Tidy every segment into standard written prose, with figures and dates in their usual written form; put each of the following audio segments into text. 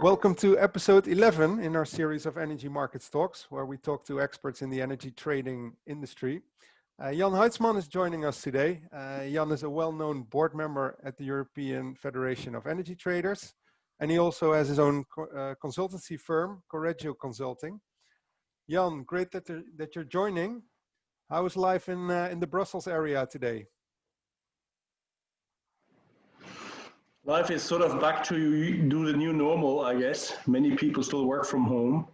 Welcome to episode 11 in our series of Energy Markets Talks, where we talk to experts in the energy trading industry. Jan Haizmann is joining us today. Jan is a well-known board member at the European Federation of Energy Traders, and he also has his own consultancy firm, Correggio Consulting. Jan, great that you're joining. How is life in the Brussels area today? Life is sort of back to do the new normal, I guess. Many people still work from home,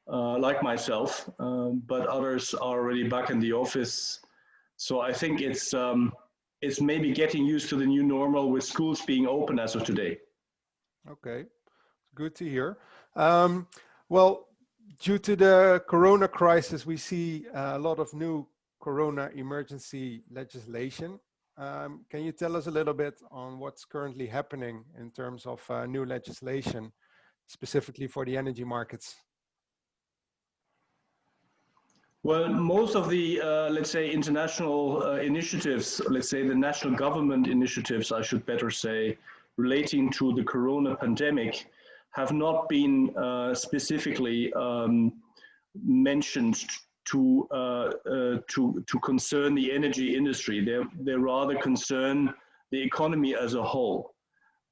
like myself, but others are already back in the office. So I think it's maybe getting used to the new normal with schools being open as of today. Okay, good to hear. Well, due to the Corona crisis, we see a lot of new Corona emergency legislation. Can you tell us a little bit on what's currently happening in terms of new legislation, specifically for the energy markets? Well, most of the, let's say, international initiatives, let's say the national government initiatives, I should better say, relating to the Corona pandemic, have not been specifically mentioned to concern the energy industry. They rather concern the economy as a whole.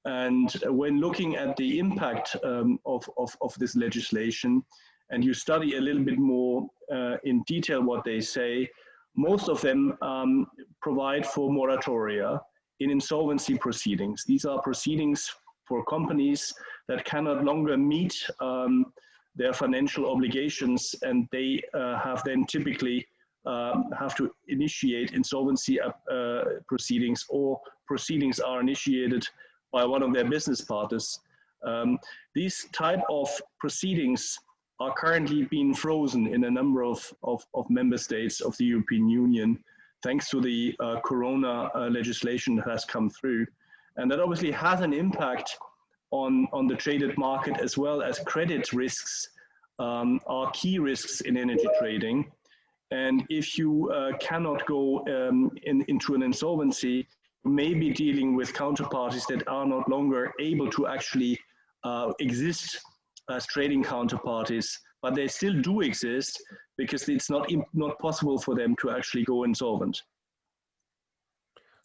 And when looking at the impact of this legislation, and you study a little bit more in detail what they say, most of them provide for moratoria in insolvency proceedings. These are proceedings for companies that cannot longer meet their financial obligations, and they have then typically have to initiate insolvency proceedings, or proceedings are initiated by one of their business partners. These type of proceedings are currently being frozen in a number of member states of the European Union, thanks to the Corona legislation that has come through. And that obviously has an impact on the traded market, as well as credit risks are key risks in energy trading. And if you cannot go into an insolvency, you may be dealing with counterparties that are not longer able to actually exist as trading counterparties, but they still do exist because it's not possible for them to actually go insolvent.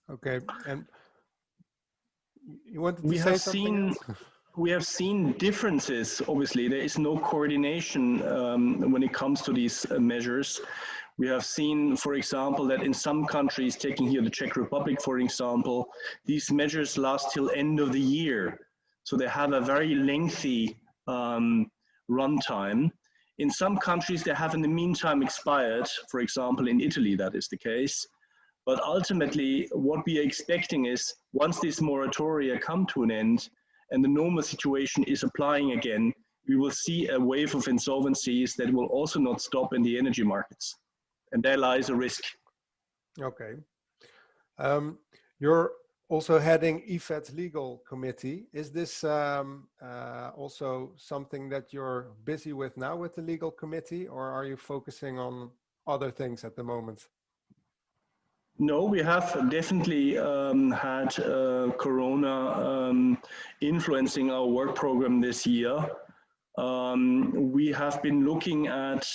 Okay, and you wanted to say something else? We have seen differences. Obviously, there is no coordination when it comes to these measures. We have seen, for example, that in some countries, taking here the Czech Republic, for example, these measures last till end of the year. So they have a very lengthy runtime. In some countries, they have in the meantime expired. For example, in Italy, that is the case. But ultimately, what we are expecting is once these moratoria come to an end and the normal situation is applying again, we will see a wave of insolvencies that will also not stop in the energy markets. And there lies a risk. Okay. You're also heading EFET's legal committee. Is this also something that you're busy with now with the legal committee, or are you focusing on other things at the moment? No, we have definitely had Corona influencing our work program this year. We have been looking at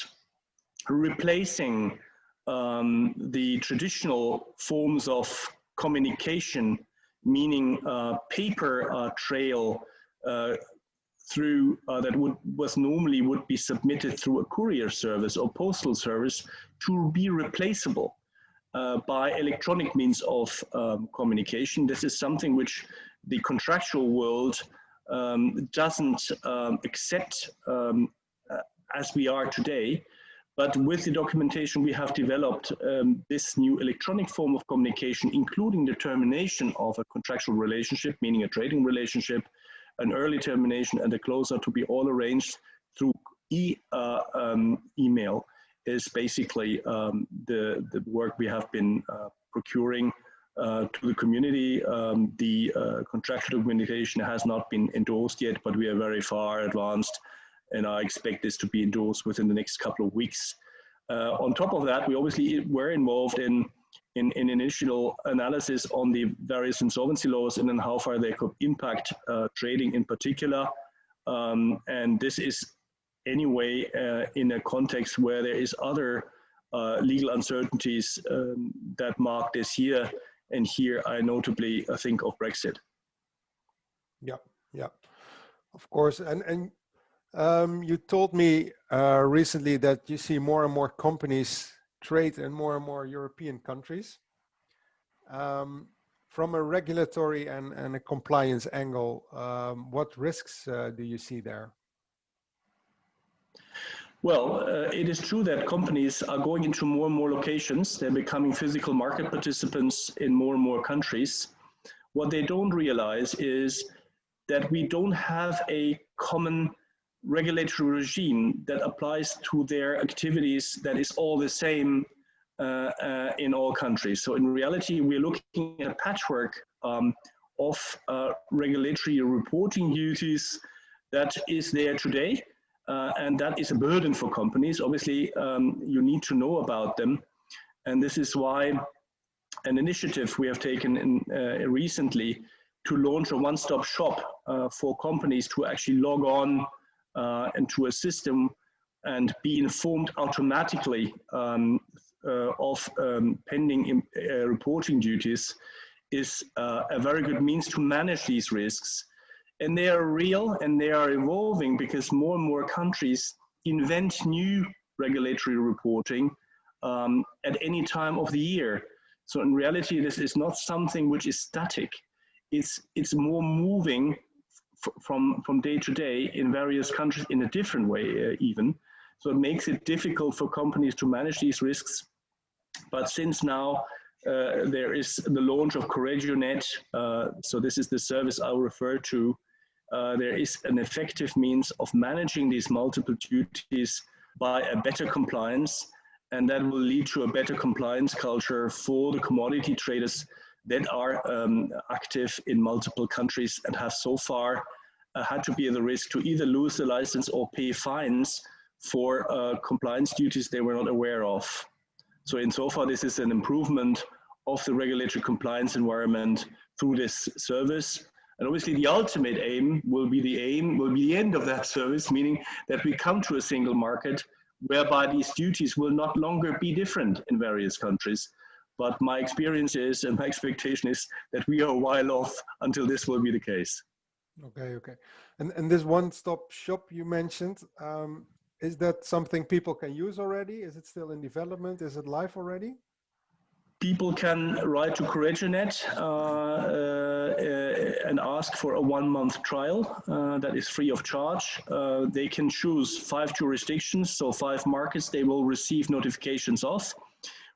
replacing the traditional forms of communication, meaning paper trail through that would normally be submitted through a courier service or postal service, to be replaceable by electronic means of communication. This is something which the contractual world doesn't accept as we are today. But with the documentation we have developed, this new electronic form of communication, including the termination of a contractual relationship, meaning a trading relationship, an early termination and a closer, to be all arranged through email, is basically the work we have been procuring to the community. The contractual documentation has not been endorsed yet, but we are very far advanced, and I expect this to be endorsed within the next couple of weeks. On top of that, we obviously were involved in initial analysis on the various insolvency laws and then how far they could impact trading in particular. And this is anyway in a context where there is other legal uncertainties that mark this year. And here I notably think of Brexit. Yeah, yeah, of course. And you told me recently that you see more and more companies trade in more and more European countries. From a regulatory and a compliance angle, what risks do you see there? Well, it is true that companies are going into more and more locations. They're becoming physical market participants in more and more countries. What they don't realize is that we don't have a common regulatory regime that applies to their activities that is all the same in all countries. So in reality, we're looking at a patchwork of regulatory reporting duties that is there today. And that is a burden for companies. Obviously, you need to know about them. And this is why an initiative we have taken in, recently to launch a one-stop shop for companies to actually log on into a system and be informed automatically of pending reporting duties is a very good means to manage these risks. And they are real and they are evolving because more and more countries invent new regulatory reporting at any time of the year. So in reality, this is not something which is static. It's more moving from day to day in various countries in a different way even. So it makes it difficult for companies to manage these risks. But since now there is the launch of Correggio Net, so this is the service I'll refer to, there is an effective means of managing these multiple duties by a better compliance, and that will lead to a better compliance culture for the commodity traders that are active in multiple countries and have so far had to be at the risk to either lose the license or pay fines for compliance duties they were not aware of. So insofar, this is an improvement of the regulatory compliance environment through this service. And obviously the ultimate aim will be the end of that service, meaning that we come to a single market whereby these duties will not longer be different in various countries. But my experience is, and my expectation is, that we are a while off until this will be the case. Okay, okay. And this one-stop shop you mentioned, is that something people can use already? Is it still in development? Is it live already? People can write to CorreggioNet and ask for a 1-month trial that is free of charge. They can choose 5 jurisdictions, so 5 markets they will receive notifications of.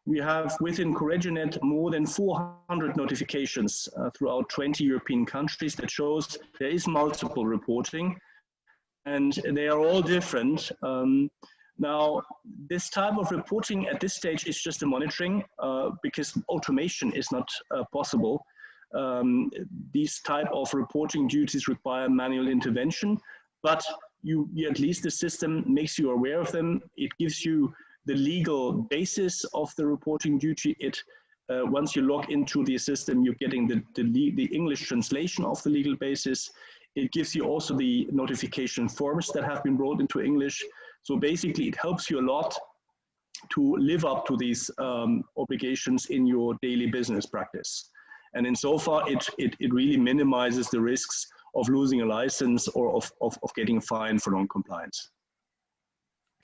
We have within CorreggioNet more than 400 notifications throughout 20 European countries that shows there is multiple reporting and they are all different. Now, this type of reporting at this stage is just a monitoring because automation is not possible. These type of reporting duties require manual intervention, but at least the system makes you aware of them. It gives you the legal basis of the reporting duty. Once you log into the system, you're getting the English translation of the legal basis. It gives you also the notification forms that have been brought into English. So basically, it helps you a lot to live up to these obligations in your daily business practice. And insofar, it really minimizes the risks of losing a license or of getting fined for non-compliance.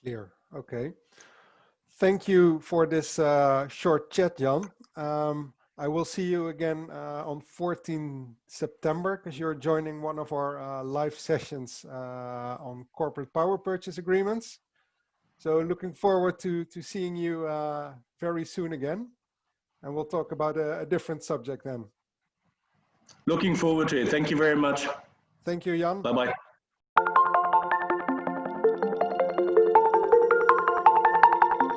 Clear. Okay. Thank you for this short chat, Jan. I will see you again on 14 September because you're joining one of our live sessions on corporate power purchase agreements. So looking forward to seeing you very soon again. And we'll talk about a different subject then. Looking forward to it. Thank you very much. Thank you, Jan. Bye-bye.